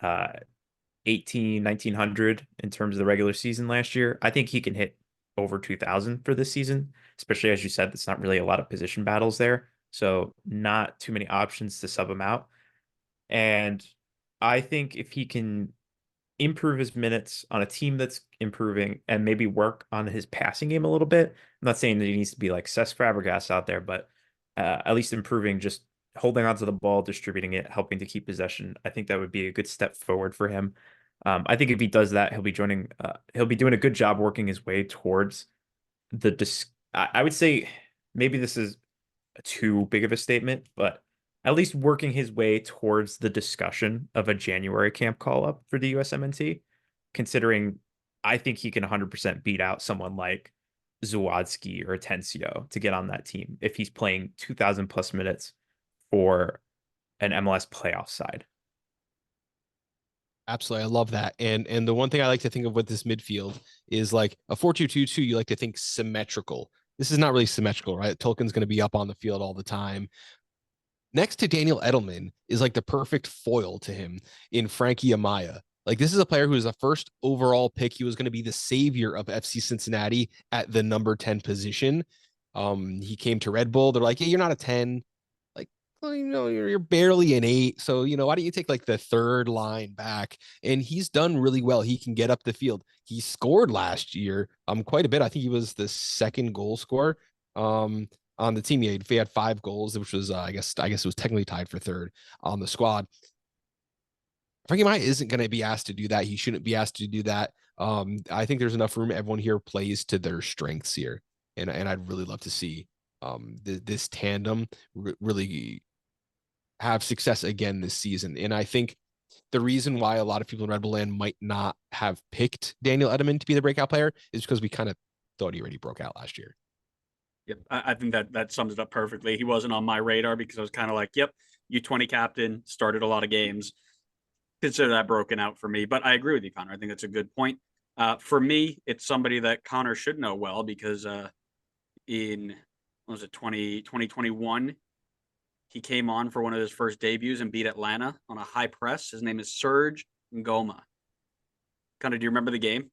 1900 in terms of the regular season last year. I think he can hit over 2000 for this season, especially as you said, it's not really a lot of position battles there. So not too many options to sub him out. And I think if he can improve his minutes on a team that's improving and maybe work on his passing game a little bit. I'm not saying that he needs to be like Cesc Fabregas out there, but at least improving, just holding onto the ball, distributing it, helping to keep possession. I think that would be a good step forward for him. I think if he does that, he'll be doing a good job working his way towards I would say maybe this is too big of a statement, but at least working his way towards the discussion of a January camp call up for the USMNT, considering I think he can 100% beat out someone like Zawadzki or Atencio to get on that team if he's playing 2,000 plus minutes for an MLS playoff side. Absolutely. I love that. And the one thing I like to think of with this midfield is like a 4-2-2-2, you like to think symmetrical. This is not really symmetrical, right? Tolkien's going to be up on the field all the time. Next to Daniel Edelman is like the perfect foil to him in Frankie Amaya. Like, this is a player who is a first overall pick. He was going to be the savior of FC Cincinnati at the number 10 position. He came to Red Bull. They're like, hey, you're not a 10. Like, well, you're barely an 8. So, why don't you take like the third line back? And he's done really well. He can get up the field. He scored last year quite a bit. I think he was the second goal scorer on the team. He had 5 goals, which was, I guess it was technically tied for third on the squad. Frankie Maya isn't going to be asked to do that. He shouldn't be asked to do that. I think there's enough room. Everyone here plays to their strengths here. And I'd really love to see this tandem really have success again this season. And I think the reason why a lot of people in Red Bull land might not have picked Daniel Edelman to be the breakout player is because we kind of thought he already broke out last year. Yep, I think that sums it up perfectly. He wasn't on my radar because I was kind of like, yep, U20 captain, started a lot of games. Consider that broken out for me. But I agree with you, Connor. I think that's a good point. For me, it's somebody that Connor should know well because in, 2021, he came on for one of his first debuts and beat Atlanta on a high press. His name is Serge Ngoma. Connor, do you remember the game?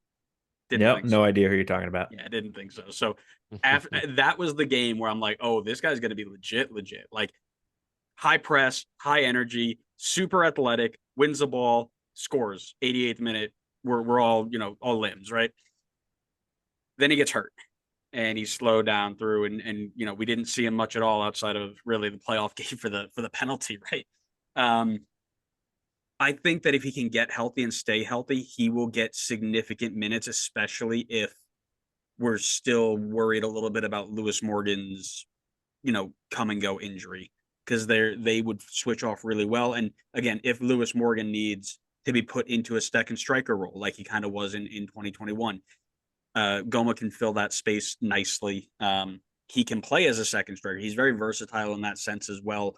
Nope, no idea who you're talking about. Yeah, I didn't think so. So after that was the game where I'm like, oh, this guy's going to be legit. Like high press, high energy, super athletic, wins the ball, scores, 88th minute. We're all, all limbs, right? Then he gets hurt and he's slowed down through and we didn't see him much at all outside of really the playoff game for the penalty, right? I think that if he can get healthy and stay healthy, he will get significant minutes, especially if we're still worried a little bit about Lewis Morgan's, come and go injury, because they would switch off really well. And again, if Lewis Morgan needs to be put into a second striker role, like he kind of was in 2021, Goma can fill that space nicely. He can play as a second striker. He's very versatile in that sense as well.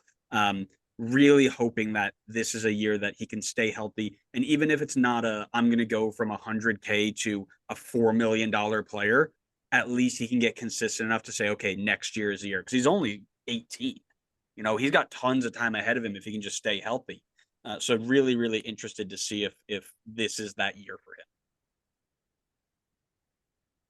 Really hoping that this is a year that he can stay healthy. And even if it's not I'm going to go from 100K to a $4 million player, at least he can get consistent enough to say, okay, next year is the year. Because he's only 18. He's got tons of time ahead of him if he can just stay healthy. So really, really interested to see if this is that year for him.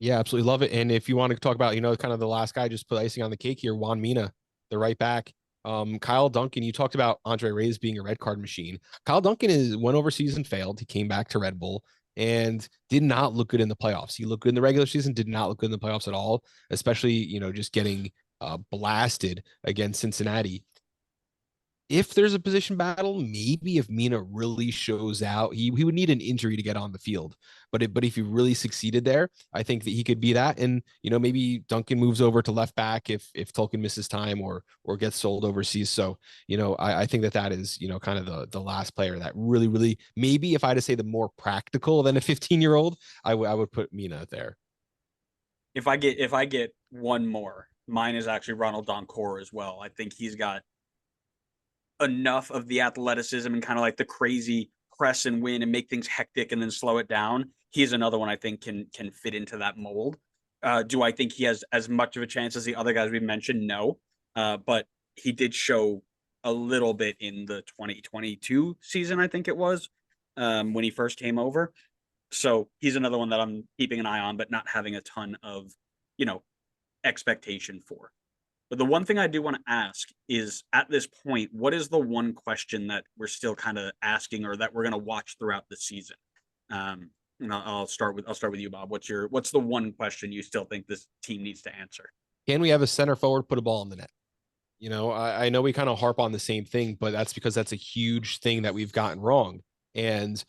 Yeah, absolutely love it. And if you want to talk about, kind of the last guy just put icing on the cake here, Juan Mina, the right back. Kyle Duncan, you talked about Andre Reyes being a red card machine. Kyle Duncan went overseas and failed. He came back to Red Bull and did not look good in the playoffs. He looked good in the regular season, did not look good in the playoffs at all, especially, just getting blasted against Cincinnati. if there's a position battle, maybe if Mina really shows out, he would need an injury to get on the field. But if he really succeeded there, I think that he could be that. And maybe Duncan moves over to left back if Tolkien misses time or gets sold overseas. So I think that is kind of the last player that really maybe if I had to say the more practical than a 15-year-old, I would put Mina there. If I get one more, mine is actually Ronald Doncor as well. I think he's got enough of the athleticism and kind of like the crazy press and win and make things hectic and then slow it down. He's another one I think can fit into that mold. Do I think he has as much of a chance as the other guys we've mentioned? No. But he did show a little bit in the 2022 season, I think it was, when he first came over. So he's another one that I'm keeping an eye on, but not having a ton of, expectation for. But the one thing I do want to ask is, at this point, what is the one question that we're still kind of asking, or that we're going to watch throughout the season? And I'll start with you, Bob. What's the one question you still think this team needs to answer? Can we have a center forward put a ball in the net? I know we kind of harp on the same thing, but that's because that's a huge thing that we've gotten wrong. And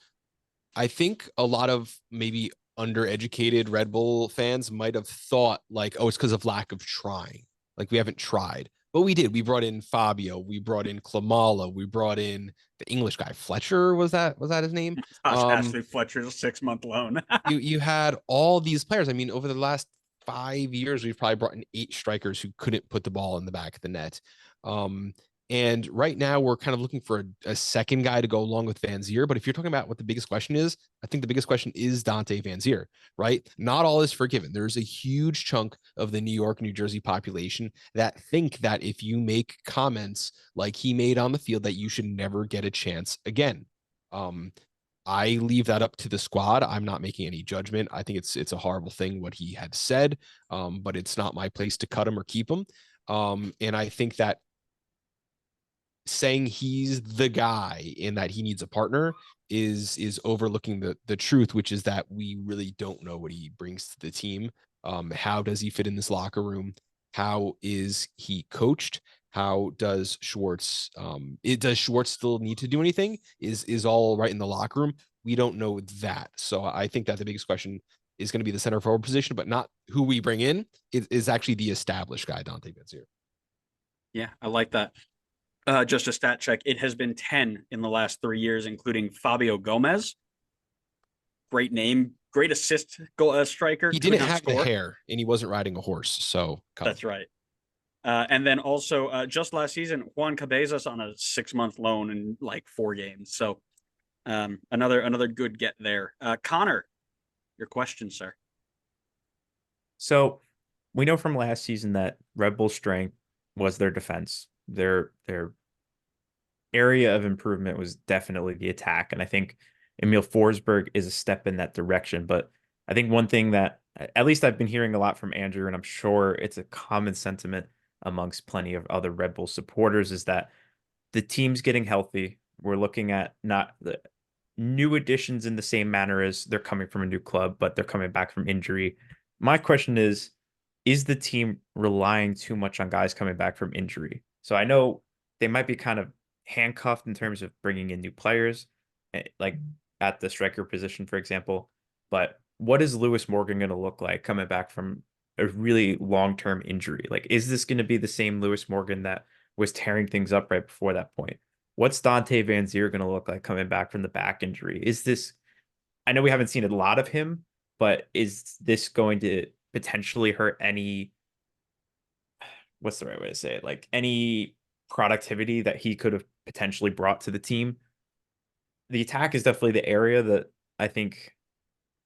I think a lot of maybe undereducated Red Bull fans might have thought like, oh, it's because of lack of trying. Like we haven't tried, but we did. We brought in Fabio, we brought in Klamala, we brought in the English guy, Fletcher. Was that his name? Ashley Fletcher's 6-month loan. you had all these players. I mean, over the last 5 years, we've probably brought in 8 strikers who couldn't put the ball in the back of the net. And right now we're kind of looking for a second guy to go along with Van Zier. But if you're talking about what the biggest question is, I think the biggest question is Dante Van Zier, right? Not all is forgiven. There's a huge chunk of the New York, New Jersey population that think that if you make comments like he made on the field, that you should never get a chance again. I leave that up to the squad. I'm not making any judgment. I think it's a horrible thing what he had said, but it's not my place to cut him or keep him. And I think that saying he's the guy and that he needs a partner is overlooking the truth, which is that we really don't know what he brings to the team. How does he fit in this locker room? How is he coached? How does Schwartz does Schwartz still need to do anything? Is all right in the locker room? We don't know that. So I think that the biggest question is going to be the center forward position, but not who we bring in. It is actually the established guy, Dante Van Zier. Yeah, I like that. Just a stat check. It has been 10 in the last 3 years, including Fabio Gomez. Great name, great assist striker. He didn't have the hair, and he wasn't riding a horse. So that's right. And then also just last season, Juan Cabezas on a 6-month loan in like 4 games. So another good get there. Connor, your question, sir. So we know from last season that Red Bull's strength was their defense. Their area of improvement was definitely the attack. And I think Emil Forsberg is a step in that direction. But I think one thing that at least I've been hearing a lot from Andrew, and I'm sure it's a common sentiment amongst plenty of other Red Bull supporters, is that the team's getting healthy. We're looking at not the new additions in the same manner as they're coming from a new club, but they're coming back from injury. My question is the team relying too much on guys coming back from injury? So I know they might be kind of handcuffed in terms of bringing in new players, like at the striker position, for example. But what is Lewis Morgan going to look like coming back from a really long-term injury? Like, is this going to be the same Lewis Morgan that was tearing things up right before that point? What's Dante Van Zier going to look like coming back from the back injury? Is this, I know we haven't seen a lot of him, but is this going to potentially hurt any, what's the right way to say it? Like any productivity that he could have potentially brought to the team? The attack is definitely the area that I think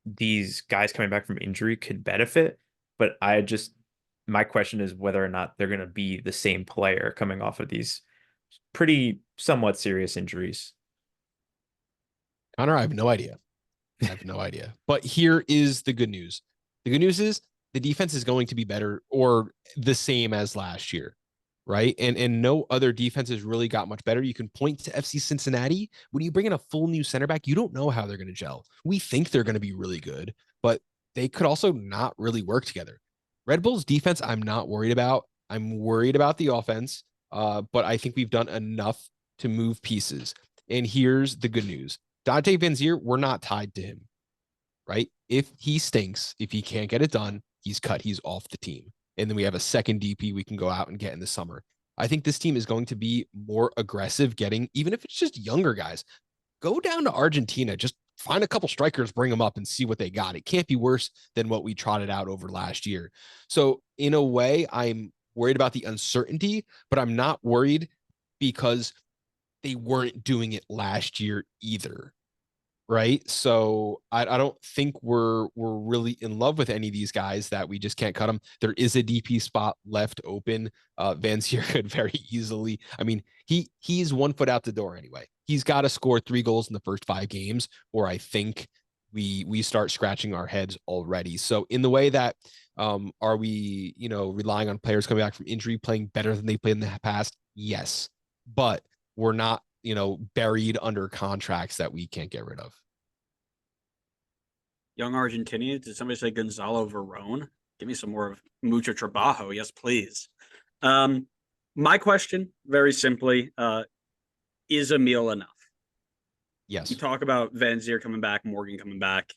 these guys coming back from injury could benefit. But my question is whether or not they're going to be the same player coming off of these pretty somewhat serious injuries. Connor, I have no idea. But here is the good news. The good news is the defense is going to be better or the same as last year, right? And no other defenses really got much better. You can point to FC Cincinnati. When you bring in a full new center back, you don't know how they're going to gel. We think they're going to be really good, but they could also not really work together. Red Bull's defense, I'm not worried about. I'm worried about the offense, but I think we've done enough to move pieces. And here's the good news. Dante Vanzier, we're not tied to him, right? If he stinks, if he can't get it done, he's cut. He's off the team. And then we have a second DP we can go out and get in the summer. I think this team is going to be more aggressive getting, even if it's just younger guys, go down to Argentina, just find a couple strikers, bring them up and see what they got. It can't be worse than what we trotted out over last year. So in a way, I'm worried about the uncertainty, but I'm not worried because they weren't doing it last year either. Right. So I don't think we're really in love with any of these guys that we just can't cut them. There is a DP spot left open. Vanzier could very easily. I mean, he's 1 foot out the door anyway. He's got to score 3 goals in the first 5 games, or I think we start scratching our heads already. So in the way that are we, relying on players coming back from injury, playing better than they played in the past? Yes, but we're not, buried under contracts that we can't get rid of. Young Argentinian. Did somebody say Gonzalo Verón? Give me some more of mucho trabajo. Yes, please. My question, very simply, is Emil enough? Yes. You talk about Vanzier coming back, Morgan coming back.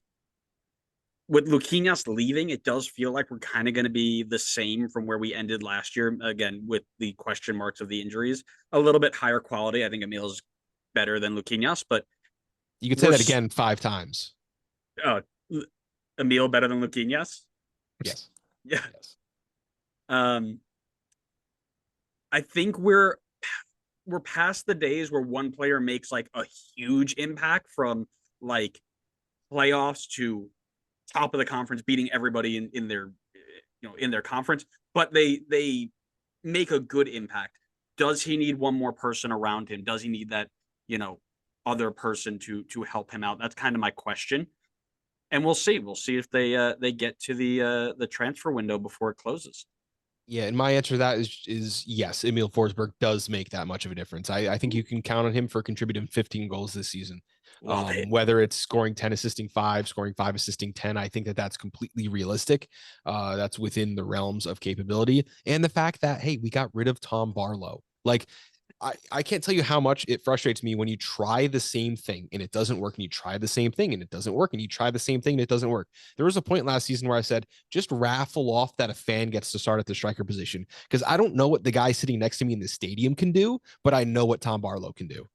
With Luquinhas leaving, it does feel like we're kind of going to be the same from where we ended last year. Again, with the question marks of the injuries, a little bit higher quality. I think Emil's better than Luquinhas, but you could say that again 5 times. Emil better than Luquinhas? Yes. Yeah. Yes. I think we're past the days where one player makes like a huge impact from like playoffs to top of the conference, beating everybody in their conference, but they make a good impact. Does he need one more person around him? Does he need that, other person to help him out? That's kind of my question. And we'll see. We'll see if they get to the transfer window before it closes. Yeah, and my answer to that is yes, Emil Forsberg does make that much of a difference. I think you can count on him for contributing 15 goals this season. Whether it's scoring 10, assisting 5, scoring 5, assisting 10, I think that's completely realistic. That's within the realms of capability. And the fact that, hey, we got rid of Tom Barlow. Like, I can't tell you how much it frustrates me when you try the same thing and it doesn't work, and you try the same thing and it doesn't work, and you try the same thing and it doesn't work. There was a point last season where I said, just raffle off that a fan gets to start at the striker position, because I don't know what the guy sitting next to me in the stadium can do, but I know what Tom Barlow can do.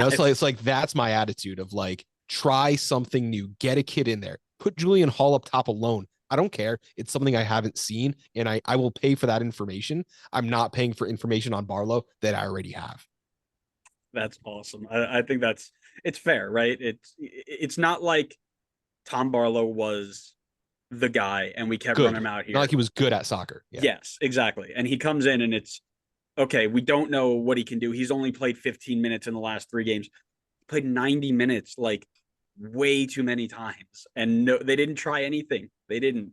So it's like, that's my attitude of like, try something new, get a kid in there, put Julian Hall up top alone. I don't care. It's something I haven't seen, and I will pay for that information. I'm not paying for information on Barlow that I already have. That's awesome. I think it's fair, right? It's not like Tom Barlow was the guy and we kept running him out here. Not like he was good at soccer. Yeah. Yes, exactly. And he comes in and it's, okay, we don't know what he can do. He's only played 15 minutes in the last 3 games. He played 90 minutes, like way too many times. And no, they didn't try anything. They didn't.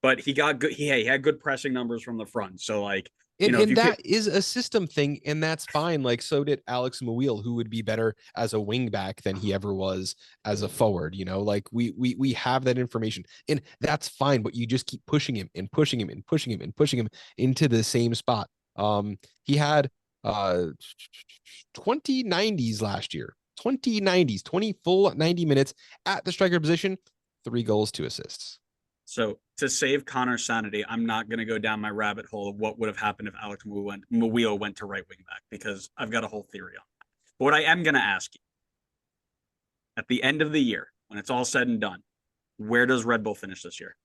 But he got good. He had good pressing numbers from the front. So like, and that is a system thing, and that's fine. Like, so did Alex Mouil, who would be better as a wing back than he ever was as a forward. Like we have that information, and that's fine. But you just keep pushing him and pushing him and pushing him and pushing him into the same spot. He had 20 90s last year, 20 90s, 20 full 90 minutes at the striker position, 3 goals, 2 assists. So to save Connor's sanity, I'm not going to go down my rabbit hole of what would have happened if Alex Mouil went to right wing back, because I've got a whole theory on that. But what I am going to ask you, at the end of the year, when it's all said and done, where does Red Bull finish this year?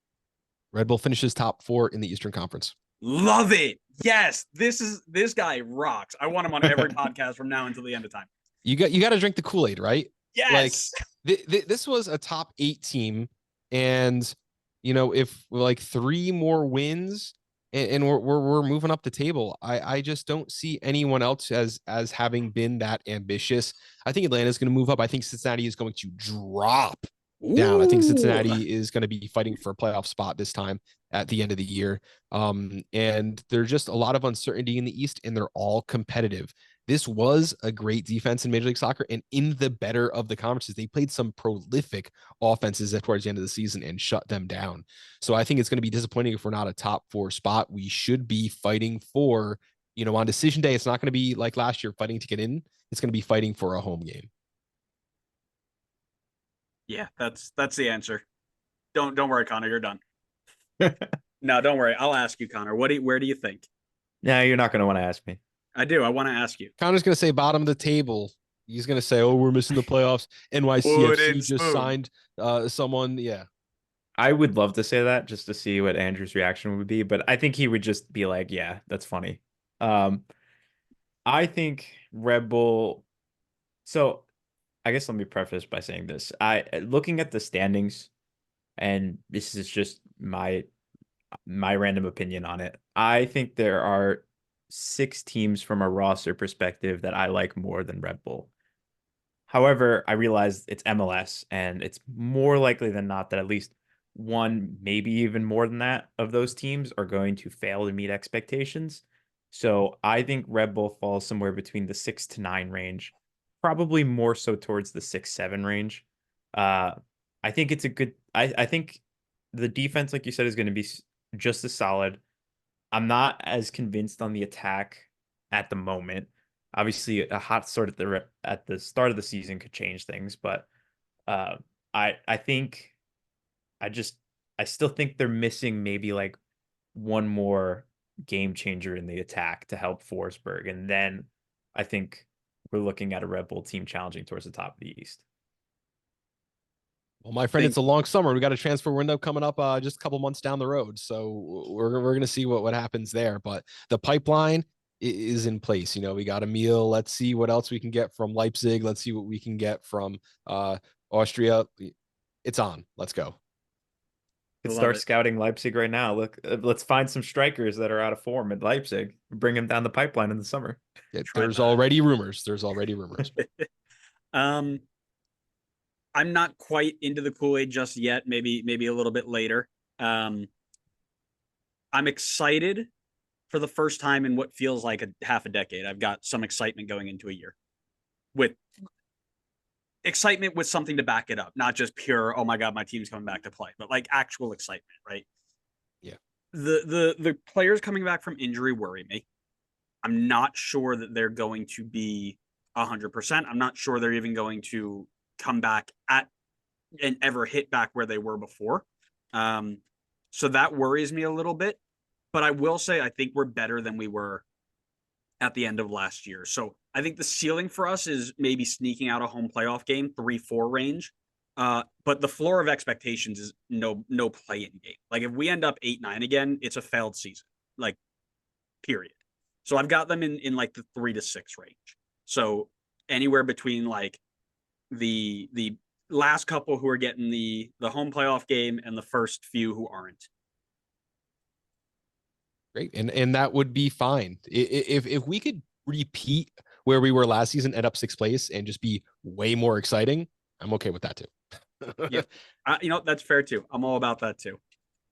Red Bull finishes top 4 in the Eastern Conference. Love it. Yes, this guy rocks. I want him on every podcast from now until the end of time. You got to drink the Kool-Aid, right? Yes. Like this was a top 8 team, and if like 3 more wins and we're moving up the table, I just don't see anyone else as having been that ambitious. I think Atlanta's going to move up. I think Cincinnati is going to drop down. I think Cincinnati is going to be fighting for a playoff spot this time at the end of the year. And there's just a lot of uncertainty in the East, and they're all competitive. This was a great defense in Major League Soccer, and in the better of the conferences, they played some prolific offenses towards the end of the season and shut them down. So I think it's going to be disappointing if we're not a top 4 spot. We should be fighting for On decision day, it's not going to be like last year fighting to get in. It's going to be fighting for a home game. Yeah, that's the answer. Don't worry, Connor, you're done. No, don't worry. I'll ask you, Connor. Where do you think? No, you're not going to want to ask me. I do. I want to ask you. Connor's going to say bottom of the table. He's going to say, "Oh, we're missing the playoffs. NYCFC just signed someone." Yeah. I would love to say that just to see what Andrew's reaction would be, but I think he would just be like, "Yeah, that's funny." I think Red Bull. So, I guess let me preface by saying this: looking at the standings, and this is just my random opinion on it. I think there are 6 teams from a roster perspective that I like more than Red Bull. However, I realize it's MLS, and it's more likely than not that at least one, maybe even more than that, of those teams are going to fail to meet expectations. So I think Red Bull falls somewhere between the 6 to 9 range, probably more so towards the 6-7 range. I think it's a good. I think the defense, like you said, is going to be just as solid. I'm not as convinced on the attack at the moment. Obviously, a hot start at the start of the season could change things, but I think I still think they're missing maybe like one more game changer in the attack to help Forsberg, and then I think we're looking at a Red Bull team challenging towards the top of the East. Well, my friend, it's a long summer. We got a transfer window coming up just a couple months down the road. So we're going to see what happens there. But the pipeline is in place. We got Emil. Let's see what else we can get from Leipzig. Let's see what we can get from Austria. It's on. Let's go. Start scouting Leipzig right now. Look, let's find some strikers that are out of form at Leipzig. Bring them down the pipeline in the summer. Yeah, there's already rumors. I'm not quite into the Kool-Aid just yet. Maybe a little bit later. I'm excited for the first time in what feels like half a decade. I've got some excitement going into a year, with excitement with something to back it up, not just pure, oh my God, my team's coming back to play, but like actual excitement, right? Yeah. The players coming back from injury worry me. I'm not sure that they're going to be 100%. I'm not sure they're even going to come back at and ever hit back where they were before. So that worries me a little bit, but I will say, I think we're better than we were at the end of last year. So I think the ceiling for us is maybe sneaking out a home playoff game, 3-4 range. But the floor of expectations is no play-in game. Like if we end up 8-9 again, it's a failed season, like period. So I've got them in like the 3 to 6 range. So anywhere between like the last couple who are getting the home playoff game and the first few who aren't. Great. And that would be fine. If we could repeat where we were last season, end up 6th place and just be way more exciting, I'm okay with that too. Yeah. That's fair too. I'm all about that too.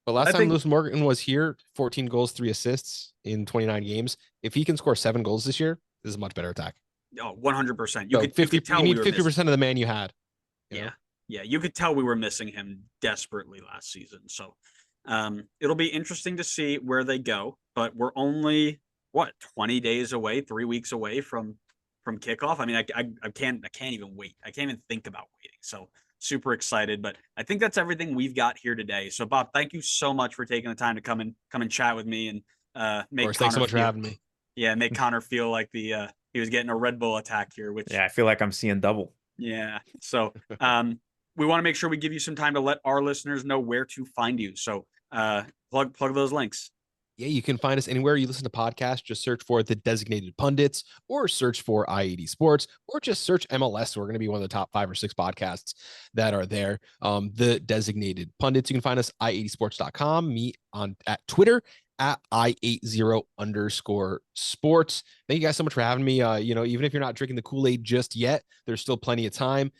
But last time Lewis Morgan was here, 14 goals, 3 assists in 29 games. If he can score 7 goals this year, this is a much better attack. Oh, 100%. You could tell you need 50% of the man you had. Yeah. You could tell we were missing him desperately last season. So it'll be interesting to see where they go, but we're only 20 days away, 3 weeks away from kickoff. I mean, I can't even wait. I can't even think about waiting. So super excited, but I think that's everything we've got here today. So Bob, thank you so much for taking the time to come and chat with me and make Connor thanks so much for having me. Yeah, make Connor feel like he was getting a Red Bull attack here, which I feel like I'm seeing double. Yeah. So we want to make sure we give you some time to let our listeners know where to find you. So plug those links. Yeah, you can find us anywhere you listen to podcasts. Just search for the Designated Pundits, or search for I80 Sports, or just search MLS. We're going to be one of the top 5 or 6 podcasts that are there. The Designated Pundits. You can find us i80sports.com. Me at Twitter at I80_sports. Thank you guys so much for having me. Even if you're not drinking the Kool-Aid just yet, there's still plenty of time.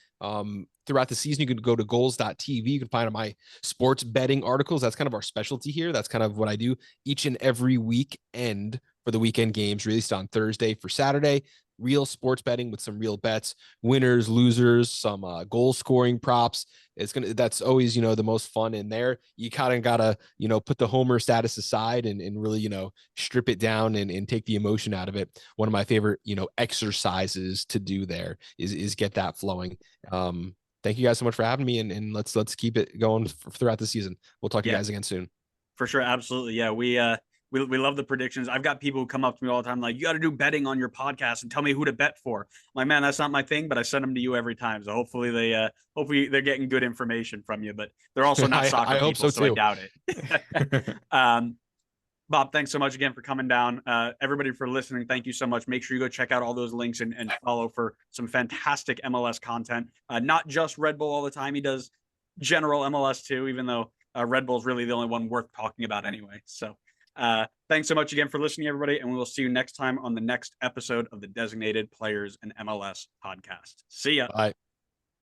Throughout the season, you can go to goals.tv. You can find my sports betting articles. That's kind of our specialty here. That's kind of what I do each and every weekend for the weekend games, released on Thursday for Saturday. real sports betting with some real bets, winners, losers, some goal scoring props. That's always, the most fun in there. You kind of gotta, put the homer status aside and really, strip it down and take the emotion out of it. One of my favorite, exercises to do there is get that flowing. Thank you guys so much for having me, and let's keep it going throughout the season. We'll talk to you guys again soon. For sure. Absolutely. Yeah. We love the predictions. I've got people who come up to me all the time like, you got to do betting on your podcast and tell me who to bet for. I'm like, man, that's not my thing, but I send them to you every time. So hopefully they're getting good information from you, but they're also not soccer I hope people, so too. I doubt it. Bob, thanks so much again for coming down. Everybody for listening, thank you so much. Make sure you go check out all those links and follow for some fantastic MLS content. Not just Red Bull all the time. He does general MLS too, even though Red Bull is really the only one worth talking about anyway. So thanks so much again for listening, everybody, and we will see you next time on the next episode of the Designated Players and MLS podcast. See ya. Bye.